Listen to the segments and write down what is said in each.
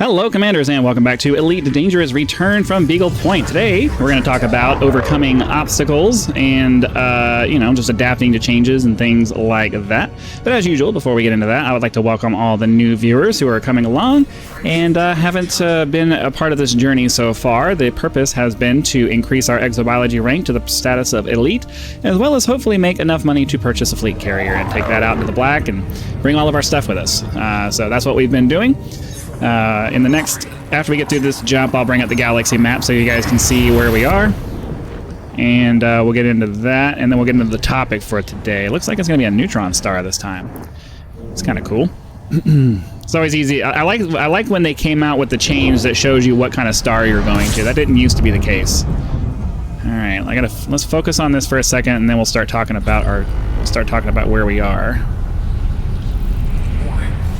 Hello, Commanders, and welcome back to Elite Dangerous Return from Beagle Point. Today, we're going to talk about overcoming obstacles and, just adapting to changes and things like that. But as usual, before we get into that, I would like to welcome all the new viewers who are coming along and haven't been a part of this journey so far. The purpose has been to increase our exobiology rank to the status of Elite, as well as hopefully make enough money to purchase a fleet carrier and take that out into the black and bring all of our stuff with us. So that's what we've been doing. After we get through this jump, I'll bring up the galaxy map so you guys can see where we are. And we'll get into that, and then we'll get into the topic for today. It looks like it's going to be a neutron star this time. It's kind of cool. It's always easy. I like when they came out with the change that shows you what kind of star you're going to. That didn't used to be the case. All right, let's focus on this for a second, and then we'll start talking about where we are.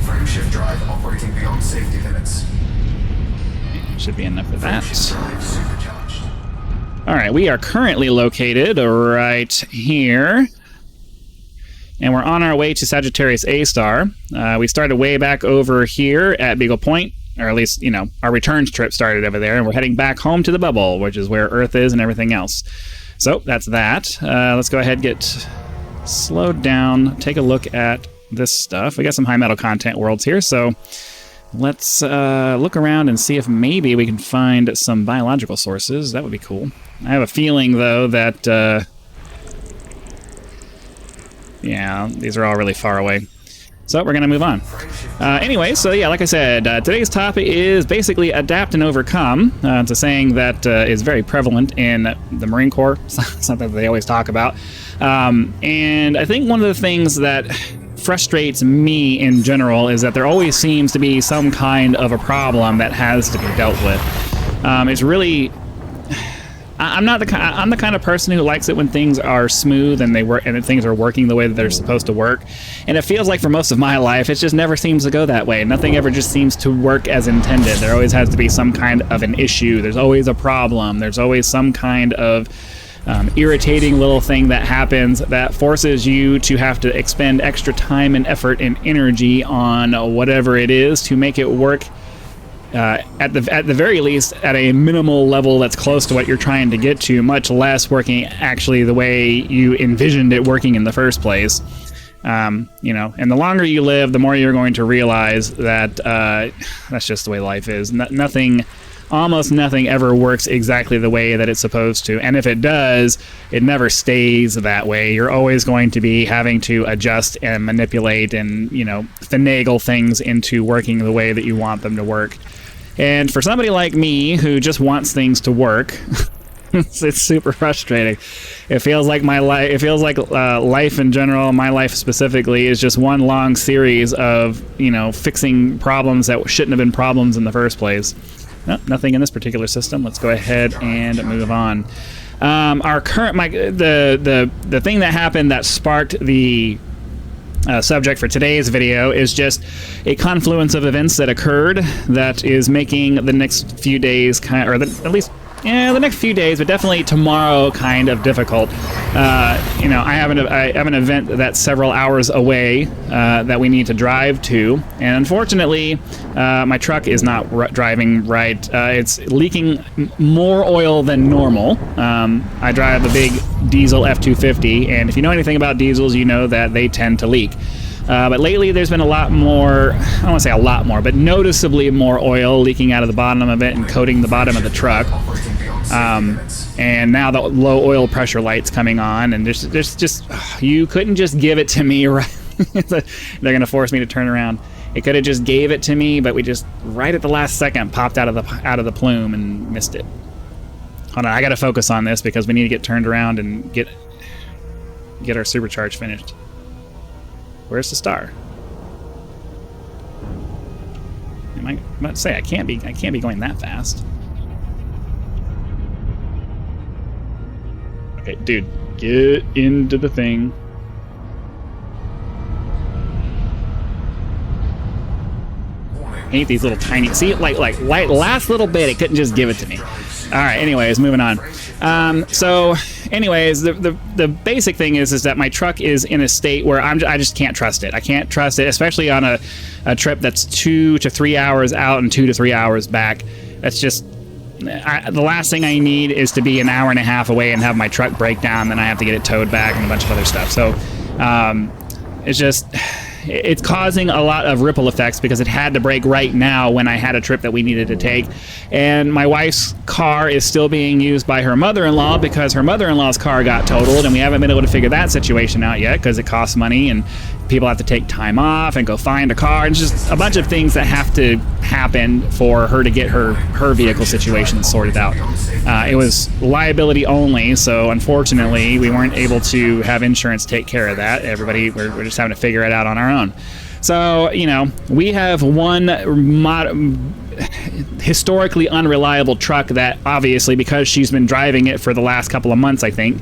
Frameshift drive operating beyond safety limits. Should be enough of that. All right, we are currently located right here, and we're on our way to Sagittarius A star. We started way back over here at Beagle Point, or at least, our return trip started over there, and we're heading back home to the bubble, which is where Earth is and everything else. So that's that. Let's go ahead and get slowed down, take a look at this stuff. We got some high metal content worlds here, so let's look around and see if maybe we can find some biological sources. That would be cool. I have a feeling, though, that yeah, these are all really far away. So we're gonna move on. Anyway, so yeah, like I said, today's topic is basically adapt and overcome. It's a saying that is very prevalent in the Marine Corps. Something that they always talk about. And I think one of the things that frustrates me in general is that there always seems to be some kind of a problem that has to be dealt with. It's really, I'm the kind of person who likes it when things are smooth and they work and things are working the way that they're supposed to work. And it feels like for most of my life, it just never seems to go that way. Nothing ever just seems to work as intended. There always has to be some kind of an issue. There's always a problem. There's always some kind of irritating little thing that happens that forces you to have to expend extra time and effort and energy on whatever it is to make it work at the very least at a minimal level that's close to what you're trying to get to, much less working actually the way you envisioned it working in the first place. And the longer you live, the more you're going to realize that that's just the way life is. Almost nothing ever works exactly the way that it's supposed to. And if it does, it never stays that way. You're always going to be having to adjust and manipulate and, finagle things into working the way that you want them to work. And for somebody like me who just wants things to work, it's super frustrating. It feels like my life. It feels like life in general, my life specifically, is just one long series of fixing problems that shouldn't have been problems in the first place. Nope, nothing in this particular system. Let's go ahead and move on. The thing that happened that sparked the subject for today's video is just a confluence of events that occurred that is making the next few days the next few days, but definitely tomorrow, kind of difficult. I have an event that's several hours away that we need to drive to, and unfortunately, my truck is not driving right. It's leaking more oil than normal. I drive a big diesel F-250, and if you know anything about diesels, you know that they tend to leak. But lately, there's been a lot more, I don't want to say a lot more, but noticeably more oil leaking out of the bottom of it and coating the bottom of the truck. And now the low oil pressure light's coming on, and there's just, you couldn't just give it to me, right? They're going to force me to turn around. It could have just gave it to me, but we just, right at the last second, popped out of the plume and missed it. Hold on, I got to focus on this because we need to get turned around and get our supercharge finished. Where's the star? I'm about to say I can't be going that fast. Okay, dude, get into the thing. I hate these little tiny. See, like last little bit, it couldn't just give it to me. All right. Anyways, moving on. So, anyways, the basic thing is that my truck is in a state where I just can't trust it. I can't trust it, especially on a a trip that's 2 to 3 hours out and 2 to 3 hours back. That's just the last thing I need is to be an hour and a half away and have my truck break down, then I have to get it towed back and a bunch of other stuff. So it's causing a lot of ripple effects because it had to break right now when I had a trip that we needed to take. And my wife's car is still being used by her mother-in-law because her mother-in-law's car got totaled, and we haven't been able to figure that situation out yet because it costs money and people have to take time off and go find a car. It's just a bunch of things that have to happen for her to get her vehicle situation sorted out. It was liability only, so unfortunately we weren't able to have insurance take care of that. We're just having to figure it out on our own. So, we have one historically unreliable truck that obviously, because she's been driving it for the last couple of months, I think,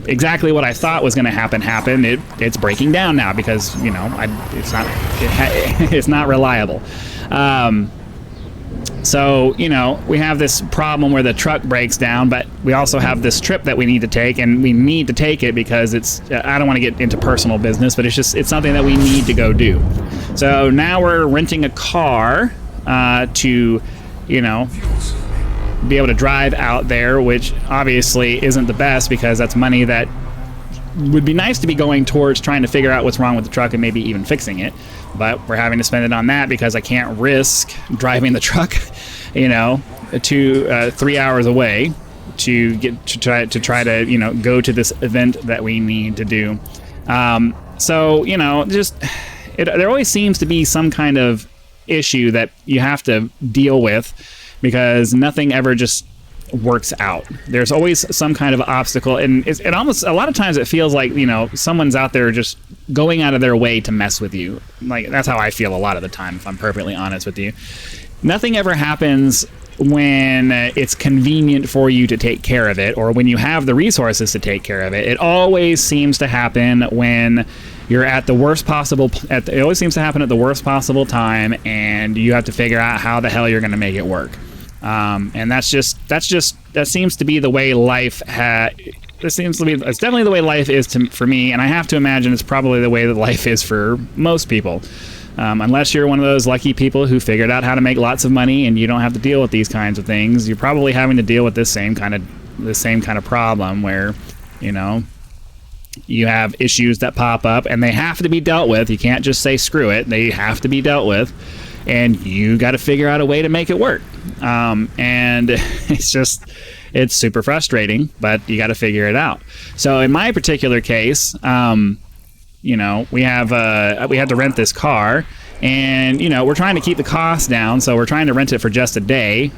exactly what I thought was going to happen happened. It's breaking down now because it's not reliable. So we have this problem where the truck breaks down, but we also have this trip that we need to take, and we need to take it because I don't want to get into personal business, but it's something that we need to go do. So now we're renting a car to be able to drive out there, which obviously isn't the best because that's money that would be nice to be going towards trying to figure out what's wrong with the truck and maybe even fixing it. But we're having to spend it on that because I can't risk driving the truck, 3 hours away to try to go to this event that we need to do. There always seems to be some kind of issue that you have to deal with because nothing ever just works out. There's always some kind of obstacle, and it almost, a lot of times it feels like someone's out there just going out of their way to mess with you. Like, that's how I feel a lot of the time, if I'm perfectly honest with you. Nothing ever happens when it's convenient for you to take care of it or when you have the resources to take care of it. It always seems to happen when you're at the worst possible it always seems to happen at the worst possible time, and you have to figure out how the hell you're going to make it work. And that seems to be the way life it's definitely the way life is for me, and I have to imagine it's probably the way that life is for most people. Unless you're one of those lucky people who figured out how to make lots of money and you don't have to deal with these kinds of things, you're probably having to deal with this same kind of problem where, you have issues that pop up and they have to be dealt with. You can't just say screw it. They have to be dealt with, and you got to figure out a way to make it work. And it's super frustrating, but you got to figure it out. So in my particular case, we had to rent this car, and we're trying to keep the costs down, so we're trying to rent it for just a day.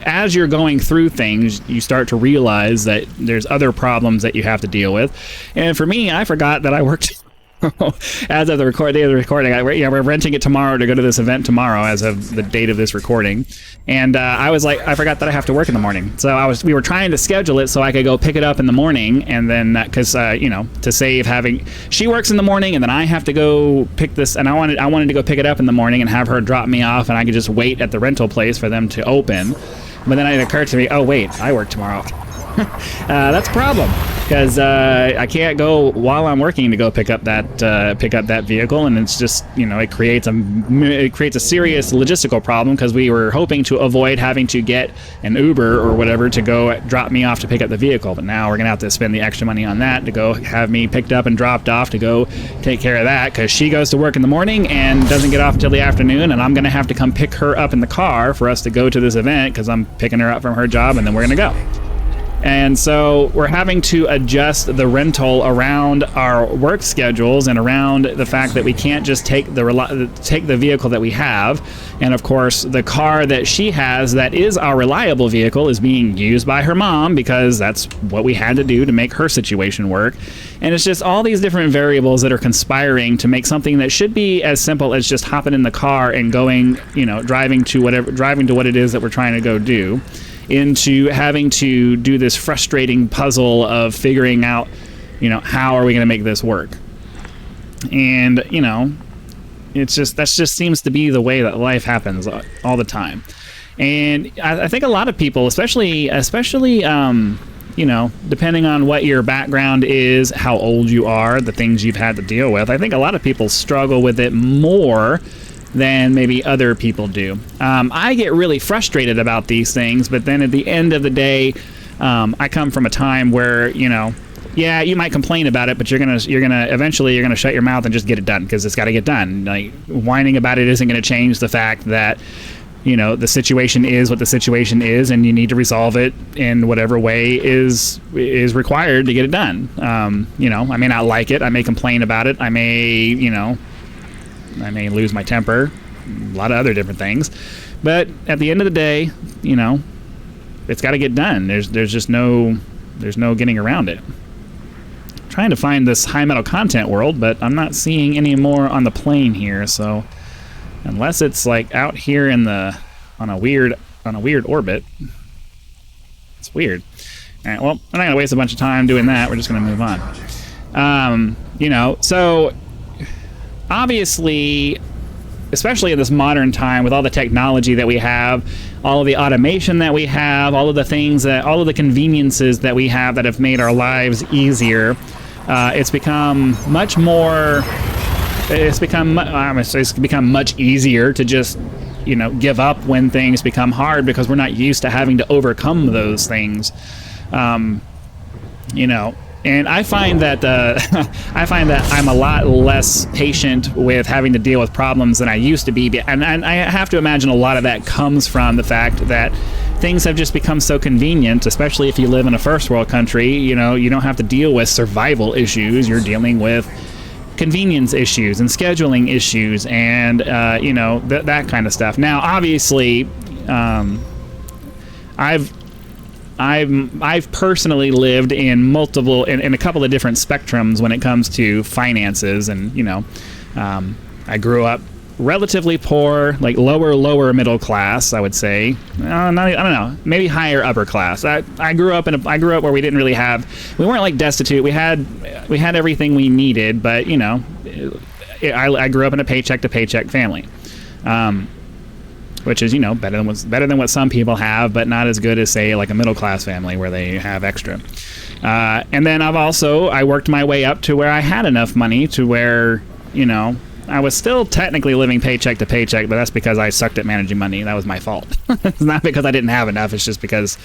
As you're going through things, you start to realize that there's other problems that you have to deal with. And for me, I forgot that I worked as of the day of the recording. We're renting it tomorrow to go to this event tomorrow as of the date of this recording. And I was like, I forgot that I have to work in the morning. So we were trying to schedule it so I could go pick it up in the morning, and then because to save having, she works in the morning and then I have to go pick this, and I wanted to go pick it up in the morning and have her drop me off, and I could just wait at the rental place for them to open. But then it occurred to me, oh wait, I work tomorrow. That's a problem because I can't go while I'm working to go pick up that vehicle, and it's just it creates a serious logistical problem because we were hoping to avoid having to get an Uber or whatever to go drop me off to pick up the vehicle, but now we're gonna have to spend the extra money on that to go have me picked up and dropped off to go take care of that because she goes to work in the morning and doesn't get off until the afternoon, and I'm gonna have to come pick her up in the car for us to go to this event because I'm picking her up from her job, and then we're gonna go. And so we're having to adjust the rental around our work schedules and around the fact that we can't just take the vehicle that we have. And of course, the car that she has that is our reliable vehicle is being used by her mom because that's what we had to do to make her situation work. And it's just all these different variables that are conspiring to make something that should be as simple as just hopping in the car and going, driving to what it is that we're trying to go do, into having to do this frustrating puzzle of figuring out, how are we going to make this work? And, that just seems to be the way that life happens all the time. And I think a lot of people, especially you know, depending on what your background is, how old you are, the things you've had to deal with, I think a lot of people struggle with it more than maybe other people do. I get really frustrated about these things, but then at the end of the day, I come from a time where, you know, yeah, you might complain about it, but eventually you're gonna shut your mouth and just get it done, because it's got to get done. Like, whining about it isn't going to change the fact that, you know, the situation is what the situation is, and you need to resolve it in whatever way is required to get it done. You know, I may not like it, I may complain about it, I may lose my temper, a lot of other different things, but at the end of the day, you know, it's got to get done. There's just no getting around it. Trying to find this high metal content world, but I'm not seeing any more on the plane here, so unless it's like out here in the on a weird orbit, it's weird. All right, well, I'm not gonna waste a bunch of time doing that. We're just gonna move on. You know, so obviously, especially in this modern time with all the technology that we have, all of the automation that we have, all of the conveniences that we have that have made our lives easier, it's become much easier to just, you know, give up when things become hard, because we're not used to having to overcome those things. You know, and I find that I'm a lot less patient with having to deal with problems than I used to be, and I have to imagine a lot of that comes from the fact that things have just become so convenient, especially if you live in a first world country. You know, you don't have to deal with survival issues. You're dealing with convenience issues and scheduling issues, and you know, that kind of stuff. Now, obviously, I've personally lived in a couple of different spectrums when it comes to finances, and you know, I grew up relatively poor, like lower middle class, I would say. I don't know, maybe higher upper class. I grew up where we weren't like destitute. We had everything we needed, but you know, I grew up in a paycheck to paycheck family. Which is, you know, better than what some people have, but not as good as, say, like a middle class family where they have extra. And then I worked my way up to where I had enough money to where, you know, I was still technically living paycheck to paycheck, but that's because I sucked at managing money. That was my fault. It's not because I didn't have enough. It's just because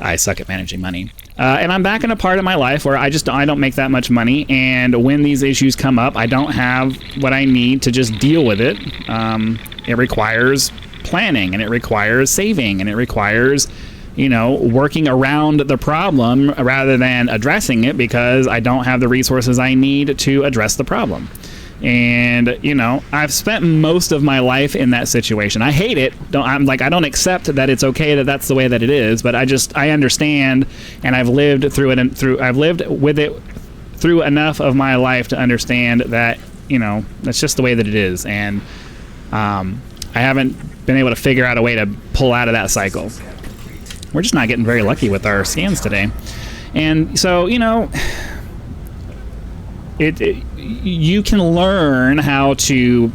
I suck at managing money. And I'm back in a part of my life where I don't make that much money, and when these issues come up, I don't have what I need to just deal with it. It requires planning, and it requires saving, and it requires, you know, working around the problem rather than addressing it, because I don't have the resources I need to address the problem. And you know, I've spent most of my life in that situation. I hate it. I don't accept that it's okay that that's the way that it is, but I understand, and I've lived with it through enough of my life to understand that, you know, that's just the way that it is. And I haven't been able to figure out a way to pull out of that cycle. We're just not getting very lucky with our scans today. And so, you know, you can learn how to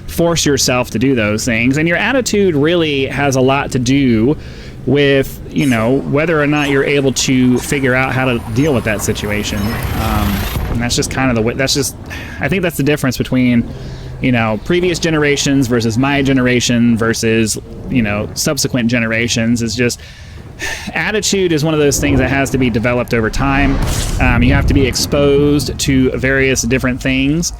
force yourself to do those things, and your attitude really has a lot to do with, you know, whether or not you're able to figure out how to deal with that situation. And that's just kind of the way, I think that's the difference between, you know, previous generations versus my generation versus, you know, subsequent generations. Is just, attitude is one of those things that has to be developed over time. You have to be exposed to various different things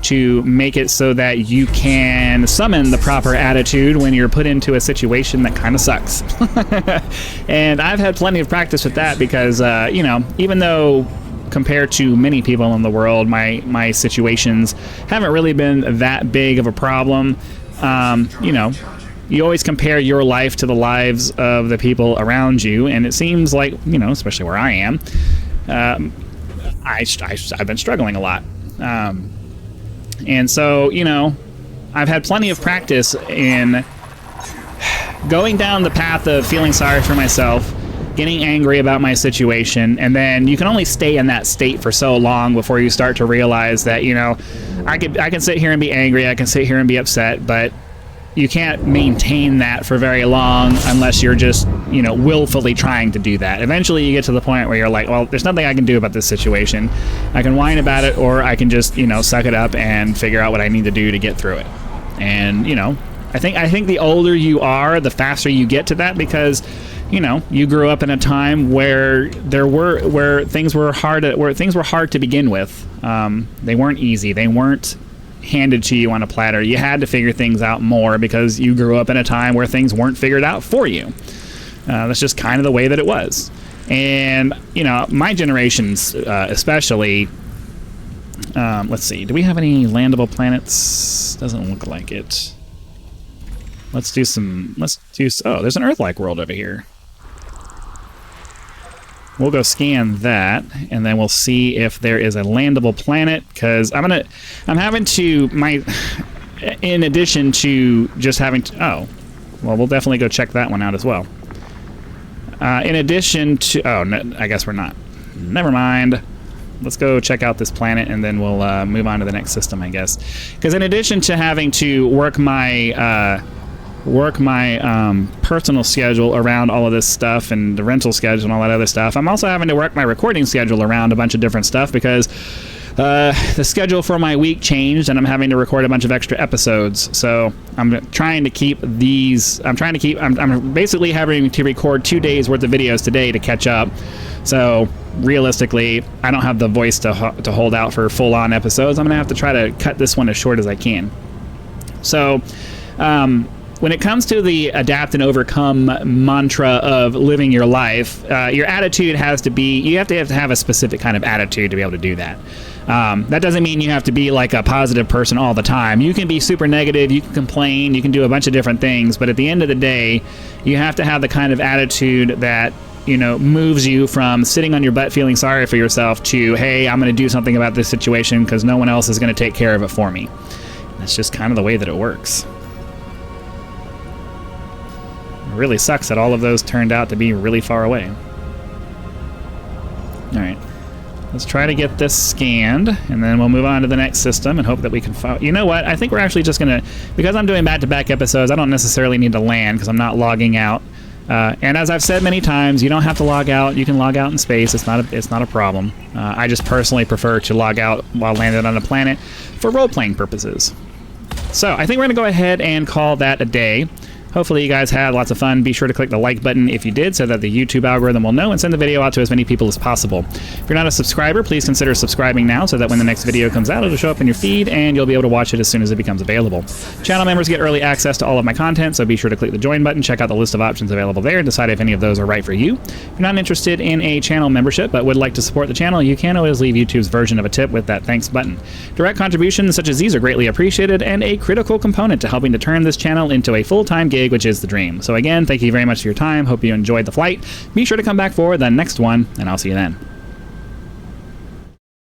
to make it so that you can summon the proper attitude when you're put into a situation that kind of sucks. And I've had plenty of practice with that because, you know, even though compared to many people in the world, my situations haven't really been that big of a problem, you know, you always compare your life to the lives of the people around you, and it seems like, you know, especially where I am, I've been struggling a lot. And so, you know, I've had plenty of practice in going down the path of feeling sorry for myself, getting angry about my situation, and then you can only stay in that state for so long before you start to realize that, you know, I can sit here and be angry, I can sit here and be upset, but maintain that for very long unless you're just, willfully trying to do that. Eventually you get to the point where you're like, well, there's nothing I can do about this situation. I can whine about it, or I can just, suck it up and figure out what I need to do to get through it. And, I think the older you are, the faster you get to that, because you grew up in a time where things were hard to begin with. They weren't easy. They weren't handed to you on a platter. You had to figure things out more because you grew up in a time where things weren't figured out for you. That's just kind of the way that it was. And my generations, especially. Let's see. Do we have any landable planets? Doesn't look like it. Oh, there's an Earth-like world over here. We'll go scan that, and then we'll see if there is a landable planet, because in addition to just having to, we'll definitely go check that one out as well. In addition to, no, I guess we're not. Never mind. Let's go check out this planet, and then we'll move on to the next system, I guess. Because in addition to having to work my personal schedule around all of this stuff, and the rental schedule and all that other stuff, I'm also having to work my recording schedule around a bunch of different stuff, because the schedule for my week changed, and I'm having to record a bunch of extra episodes. So I'm basically having to record 2 days worth of videos today to catch up. So realistically, I don't have the voice to hold out for full-on episodes. I'm gonna have to try to cut this one as short as I can. So when it comes to the adapt and overcome mantra of living your life, your attitude has to be, you have to have a specific kind of attitude to be able to do that. That doesn't mean you have to be like a positive person all the time. You can be super negative, you can complain, you can do a bunch of different things, but at the end of the day, you have to have the kind of attitude that, moves you from sitting on your butt feeling sorry for yourself to, hey, I'm going to do something about this situation because no one else is going to take care of it for me. That's just kind of the way that it works. It really sucks that all of those turned out to be really far away. Alright. Let's try to get this scanned, and then we'll move on to the next system and hope that we can find... You know what? I think we're actually just going to... Because I'm doing back-to-back episodes, I don't necessarily need to land because I'm not logging out. And as I've said many times, you don't have to log out. You can log out in space. It's not a problem. I just personally prefer to log out while landed on a planet for role-playing purposes. So I think we're going to go ahead and call that a day. Hopefully you guys had lots of fun. Be sure to click the like button if you did, so that the YouTube algorithm will know and send the video out to as many people as possible. If you're not a subscriber, please consider subscribing now, so that when the next video comes out, it'll show up in your feed and you'll be able to watch it as soon as it becomes available. Channel members get early access to all of my content, so be sure to click the join button, check out the list of options available there, and decide if any of those are right for you. If you're not interested in a channel membership but would like to support the channel, you can always leave YouTube's version of a tip with that thanks button. Direct contributions such as these are greatly appreciated and a critical component to helping to turn this channel into a full-time gig, which is the dream. So again, thank you very much for your time. Hope you enjoyed the flight. Be sure to come back for the next one, and I'll see you then.